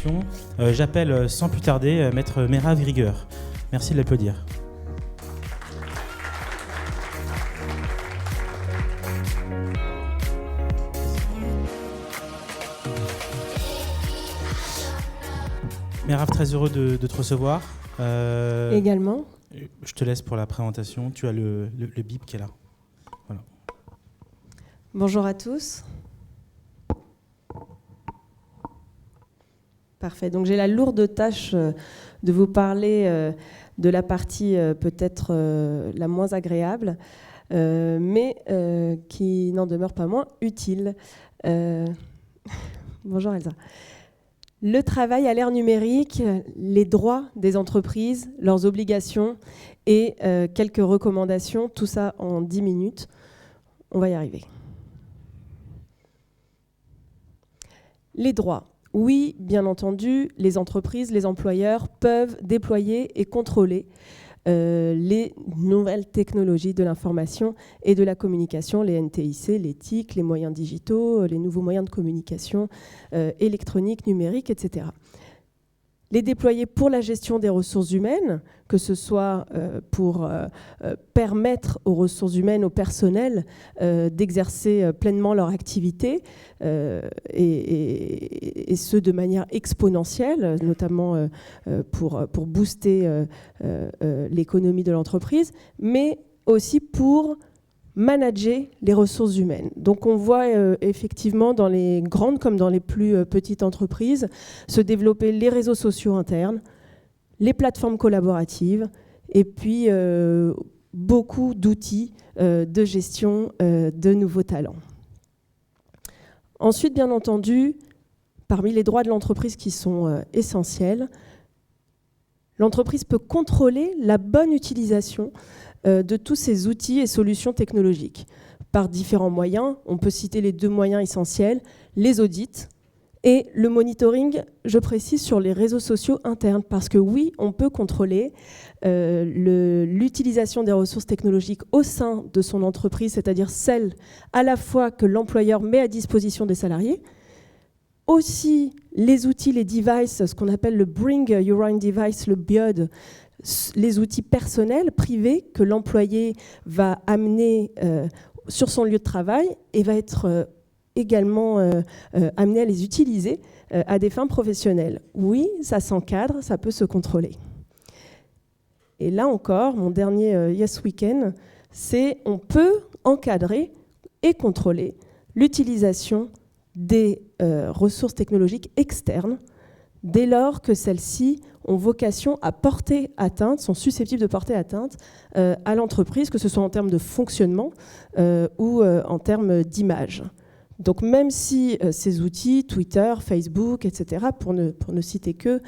présentation. J'appelle sans plus tarder Maître Merav Rigueur. Merci de l'applaudir. Merav, très heureux de te recevoir. Également. Je te laisse pour la présentation. Tu as le bip qui est là. Voilà. Bonjour à tous. Parfait. Donc j'ai la lourde tâche de vous parler de la partie peut-être la moins agréable, mais qui n'en demeure pas moins utile. Bonjour Elsa. Le travail à l'ère numérique, les droits des entreprises, leurs obligations et quelques recommandations, tout ça en 10 minutes. On va y arriver. Les droits. Oui, bien entendu, les entreprises, les employeurs peuvent déployer et contrôler les nouvelles technologies de l'information et de la communication, les NTIC, les TIC, les moyens digitaux, les nouveaux moyens de communication électronique, numérique, etc. Les déployer pour la gestion des ressources humaines, que ce soit pour permettre aux ressources humaines, au personnel, d'exercer pleinement leur activité, et ce de manière exponentielle, notamment pour booster l'économie de l'entreprise, mais aussi pour manager les ressources humaines. Donc on voit effectivement dans les grandes comme dans les plus petites entreprises se développer les réseaux sociaux internes, les plateformes collaboratives et puis beaucoup d'outils de gestion de nouveaux talents. Ensuite, bien entendu, parmi les droits de l'entreprise qui sont essentiels, l'entreprise peut contrôler la bonne utilisation de tous ces outils et solutions technologiques par différents moyens. On peut citer les deux moyens essentiels, les audits et le monitoring, je précise, sur les réseaux sociaux internes. Parce que oui, on peut contrôler l'utilisation des ressources technologiques au sein de son entreprise, c'est-à-dire celle à la fois que l'employeur met à disposition des salariés, aussi les outils, les devices, ce qu'on appelle le Bring Your Own Device, le BYOD, les outils personnels, privés, que l'employé va amener sur son lieu de travail et va être également amené à les utiliser à des fins professionnelles. Oui, ça s'encadre, ça peut se contrôler. Et là encore, mon dernier Yes Weekend, c'est on peut encadrer et contrôler l'utilisation des ressources technologiques externes dès lors que celles-ci ont vocation à porter atteinte, sont susceptibles de porter atteinte à l'entreprise, que ce soit en termes de fonctionnement ou en termes d'image. Donc même si ces outils, Twitter, Facebook, etc., pour ne citer que,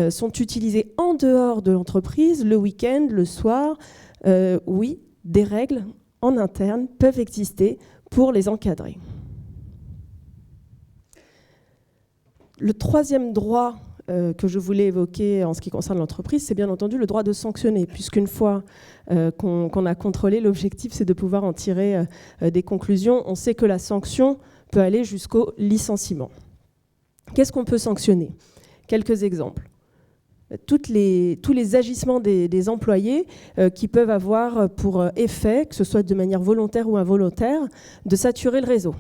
sont utilisés en dehors de l'entreprise, le week-end, le soir, oui, des règles en interne peuvent exister pour les encadrer. Le troisième droit que je voulais évoquer en ce qui concerne l'entreprise, c'est bien entendu le droit de sanctionner, puisqu'une fois qu'on a contrôlé, l'objectif c'est de pouvoir en tirer des conclusions. On sait que la sanction peut aller jusqu'au licenciement. Qu'est-ce qu'on peut sanctionner ? Quelques exemples. Tous les agissements des employés qui peuvent avoir pour effet, que ce soit de manière volontaire ou involontaire, de saturer le réseau.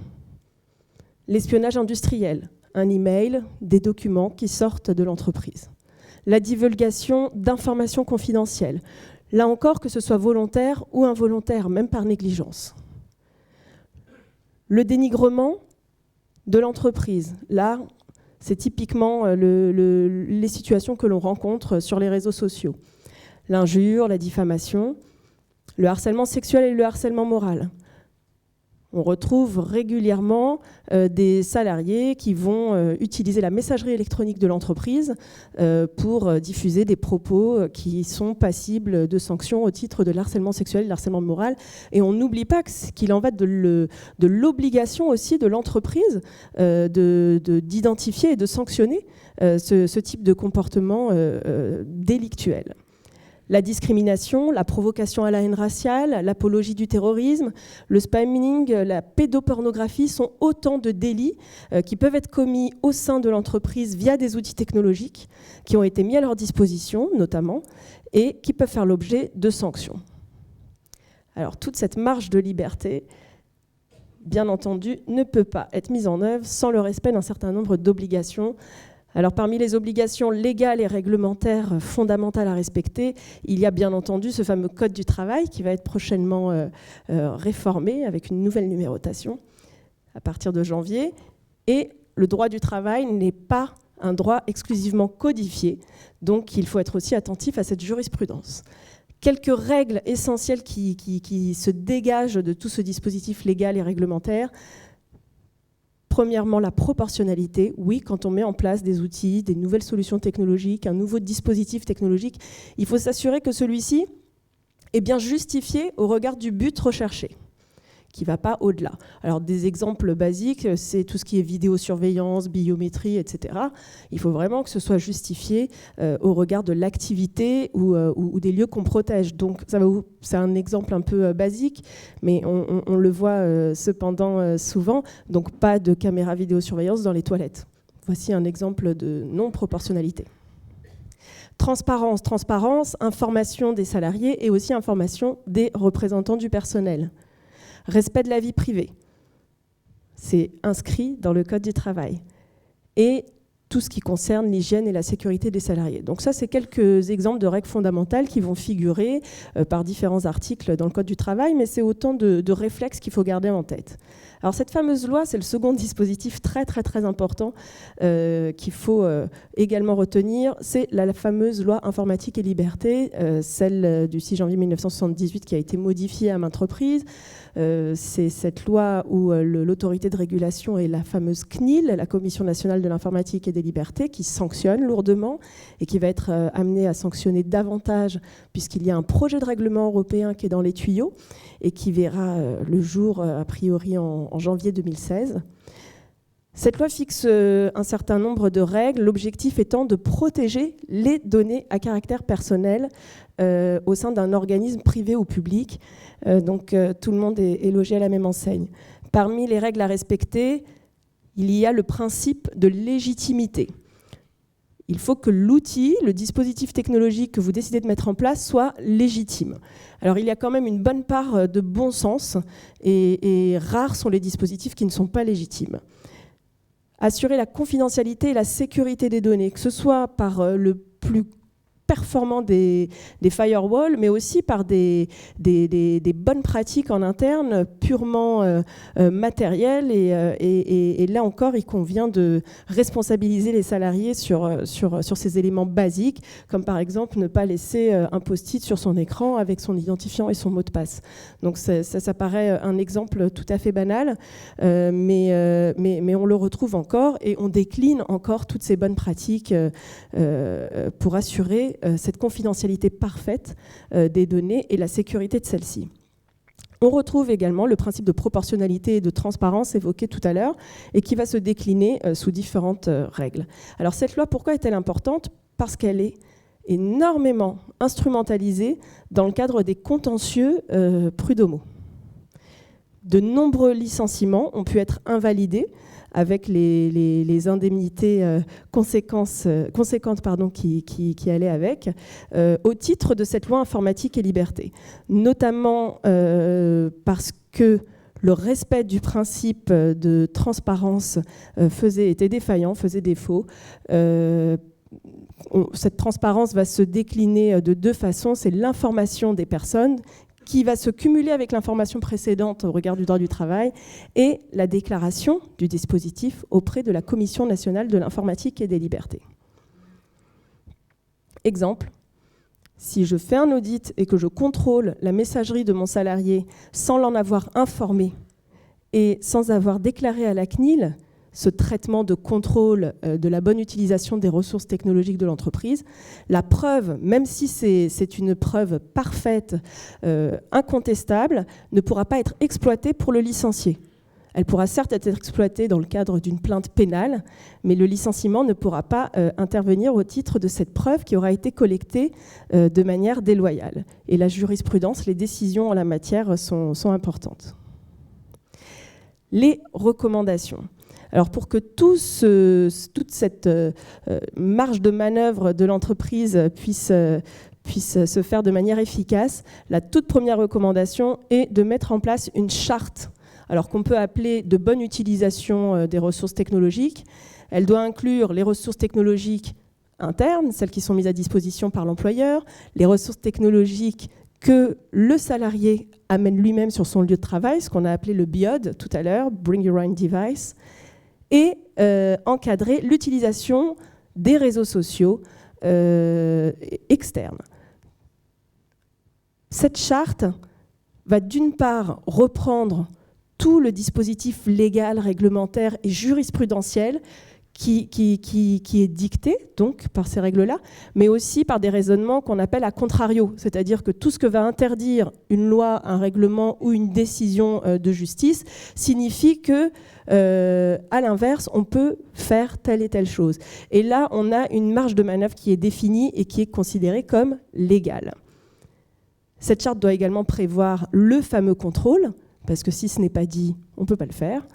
L'espionnage industriel, un email, des documents qui sortent de l'entreprise. La divulgation d'informations confidentielles. Là encore, que ce soit volontaire ou involontaire, même par négligence. Le dénigrement de l'entreprise. Là, c'est typiquement les situations que l'on rencontre sur les réseaux sociaux. L'injure, la diffamation, le harcèlement sexuel et le harcèlement moral. On retrouve régulièrement des salariés qui vont utiliser la messagerie électronique de l'entreprise pour diffuser des propos qui sont passibles de sanctions au titre de l'harcèlement sexuel et de l'harcèlement moral. Et on n'oublie pas qu'il en va de l'obligation aussi de l'entreprise d'identifier et de sanctionner ce type de comportement délictuel. La discrimination, la provocation à la haine raciale, l'apologie du terrorisme, le spamming, la pédopornographie sont autant de délits qui peuvent être commis au sein de l'entreprise via des outils technologiques qui ont été mis à leur disposition, notamment, et qui peuvent faire l'objet de sanctions. Alors, toute cette marge de liberté, bien entendu, ne peut pas être mise en œuvre sans le respect d'un certain nombre d'obligations. Alors, parmi les obligations légales et réglementaires fondamentales à respecter, il y a bien entendu ce fameux Code du travail qui va être prochainement réformé avec une nouvelle numérotation à partir de janvier. Et le droit du travail n'est pas un droit exclusivement codifié, donc il faut être aussi attentif à cette jurisprudence. Quelques règles essentielles qui se dégagent de tout ce dispositif légal et réglementaire. Premièrement, la proportionnalité. Oui, quand on met en place des outils, des nouvelles solutions technologiques, un nouveau dispositif technologique, il faut s'assurer que celui-ci est bien justifié au regard du but recherché, qui ne va pas au-delà. Alors, des exemples basiques, c'est tout ce qui est vidéosurveillance, biométrie, etc. Il faut vraiment que ce soit justifié au regard de l'activité ou des lieux qu'on protège. Donc, c'est un exemple un peu basique, mais on le voit cependant souvent. Donc, pas de caméra vidéosurveillance dans les toilettes. Voici un exemple de non-proportionnalité. Transparence, information des salariés et aussi information des représentants du personnel. Respect de la vie privée, c'est inscrit dans le Code du travail. Et tout ce qui concerne l'hygiène et la sécurité des salariés. Donc ça, c'est quelques exemples de règles fondamentales qui vont figurer par différents articles dans le Code du travail, mais c'est autant de réflexes qu'il faut garder en tête. Alors cette fameuse loi, c'est le second dispositif très très très important qu'il faut également retenir, c'est la fameuse loi informatique et liberté, celle du 6 janvier 1978 qui a été modifiée à maintes reprises. C'est cette loi où l'autorité de régulation est la fameuse CNIL, la Commission nationale de l'informatique et des libertés, qui sanctionne lourdement et qui va être amenée à sanctionner davantage puisqu'il y a un projet de règlement européen qui est dans les tuyaux et qui verra le jour a priori en janvier 2016. Cette loi fixe un certain nombre de règles, l'objectif étant de protéger les données à caractère personnel au sein d'un organisme privé ou public. Donc tout le monde est logé à la même enseigne. Parmi les règles à respecter, il y a le principe de légitimité. Il faut que l'outil, le dispositif technologique que vous décidez de mettre en place soit légitime. Alors il y a quand même une bonne part de bon sens et rares sont les dispositifs qui ne sont pas légitimes. Assurer la confidentialité et la sécurité des données, que ce soit par le plus performant des firewalls, mais aussi par des bonnes pratiques en interne, purement matérielles. Et là encore, il convient de responsabiliser les salariés sur ces éléments basiques, comme par exemple ne pas laisser un post-it sur son écran avec son identifiant et son mot de passe. Donc ça paraît un exemple tout à fait banal, mais on le retrouve encore et on décline encore toutes ces bonnes pratiques pour assurer cette confidentialité parfaite des données et la sécurité de celles-ci. On retrouve également le principe de proportionnalité et de transparence évoqué tout à l'heure et qui va se décliner sous différentes règles. Alors cette loi, pourquoi est-elle importante ? Parce qu'elle est énormément instrumentalisée dans le cadre des contentieux prud'homaux. De nombreux licenciements ont pu être invalidés avec les indemnités conséquentes qui allaient avec, au titre de cette loi informatique et liberté. Notamment parce que le respect du principe de transparence était défaillant, faisait défaut. Cette transparence va se décliner de deux façons. C'est l'information des personnes qui va se cumuler avec l'information précédente au regard du droit du travail et la déclaration du dispositif auprès de la Commission nationale de l'informatique et des libertés. Exemple, si je fais un audit et que je contrôle la messagerie de mon salarié sans l'en avoir informé et sans avoir déclaré à la CNIL ce traitement de contrôle de la bonne utilisation des ressources technologiques de l'entreprise, la preuve, même si c'est une preuve parfaite, incontestable, ne pourra pas être exploitée pour le licencier. Elle pourra certes être exploitée dans le cadre d'une plainte pénale, mais le licenciement ne pourra pas intervenir au titre de cette preuve qui aura été collectée de manière déloyale. Et la jurisprudence, les décisions en la matière sont importantes. Les recommandations. Alors pour que toute cette marge de manœuvre de l'entreprise puisse se faire de manière efficace, la toute première recommandation est de mettre en place une charte, alors qu'on peut appeler de bonne utilisation des ressources technologiques. Elle doit inclure les ressources technologiques internes, celles qui sont mises à disposition par l'employeur, les ressources technologiques que le salarié amène lui-même sur son lieu de travail, ce qu'on a appelé le BYOD tout à l'heure, Bring Your Own Device, et encadrer l'utilisation des réseaux sociaux externes. Cette charte va d'une part reprendre tout le dispositif légal, réglementaire et jurisprudentiel qui est dicté donc par ces règles-là, mais aussi par des raisonnements qu'on appelle à contrario, c'est-à-dire que tout ce que va interdire une loi, un règlement ou une décision de justice signifie que, à l'inverse, on peut faire telle et telle chose. Et là, on a une marge de manœuvre qui est définie et qui est considérée comme légale. Cette charte doit également prévoir le fameux contrôle, parce que si ce n'est pas dit, on ne peut pas le faire,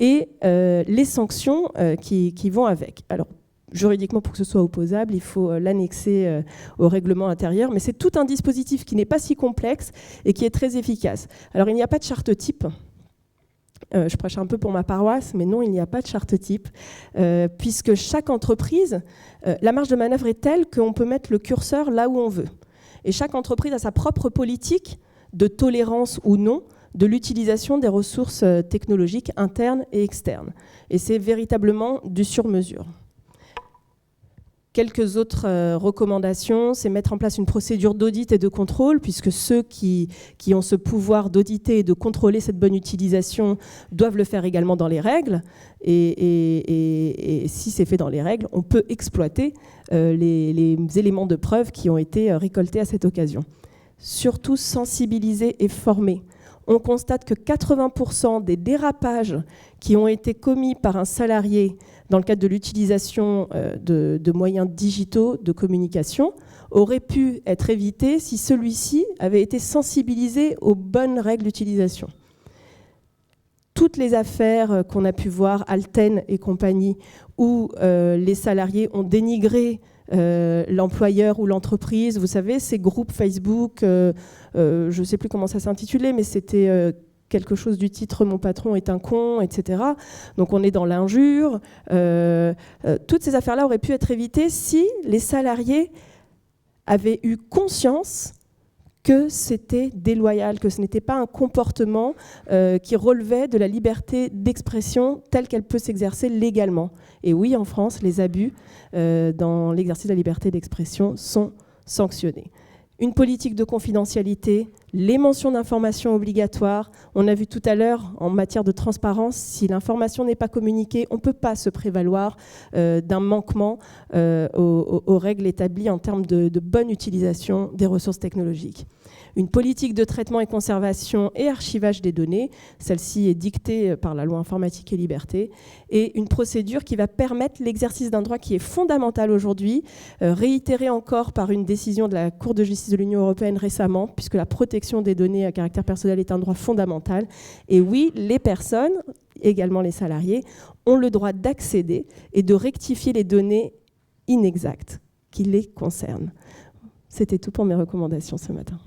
et les sanctions qui vont avec. Alors, juridiquement, pour que ce soit opposable, il faut l'annexer au règlement intérieur, mais c'est tout un dispositif qui n'est pas si complexe et qui est très efficace. Alors, il n'y a pas de charte type. Je prêche un peu pour ma paroisse, mais non, il n'y a pas de charte type, puisque chaque entreprise, la marge de manœuvre est telle qu'on peut mettre le curseur là où on veut. Et chaque entreprise a sa propre politique de tolérance ou non de l'utilisation des ressources technologiques internes et externes. Et c'est véritablement du sur-mesure. Quelques autres recommandations, c'est mettre en place une procédure d'audit et de contrôle, puisque ceux qui ont ce pouvoir d'auditer et de contrôler cette bonne utilisation doivent le faire également dans les règles. Et si c'est fait dans les règles, on peut exploiter les éléments de preuve qui ont été récoltés à cette occasion. Surtout sensibiliser et former. On constate que 80% des dérapages qui ont été commis par un salarié dans le cadre de l'utilisation de moyens digitaux de communication auraient pu être évités si celui-ci avait été sensibilisé aux bonnes règles d'utilisation. Toutes les affaires qu'on a pu voir, Alten et compagnie, où les salariés ont dénigré l'employeur ou l'entreprise, vous savez, ces groupes Facebook, je ne sais plus comment ça s'intitulait, mais c'était quelque chose du titre « Mon patron est un con », etc. Donc on est dans l'injure. Toutes ces affaires-là auraient pu être évitées si les salariés avaient eu conscience que c'était déloyal, que ce n'était pas un comportement qui relevait de la liberté d'expression telle qu'elle peut s'exercer légalement. Et oui, en France, les abus dans l'exercice de la liberté d'expression sont sanctionnés. Une politique de confidentialité, les mentions d'information obligatoires. On a vu tout à l'heure, en matière de transparence, si l'information n'est pas communiquée, on ne peut pas se prévaloir d'un manquement aux règles établies en termes de bonne utilisation des ressources technologiques. Une politique de traitement et conservation et archivage des données, celle-ci est dictée par la loi informatique et liberté, et une procédure qui va permettre l'exercice d'un droit qui est fondamental aujourd'hui, réitéré encore par une décision de la Cour de justice de l'Union européenne récemment, puisque la protection des données à caractère personnel est un droit fondamental. Et oui, les personnes, également les salariés, ont le droit d'accéder et de rectifier les données inexactes qui les concernent. C'était tout pour mes recommandations ce matin.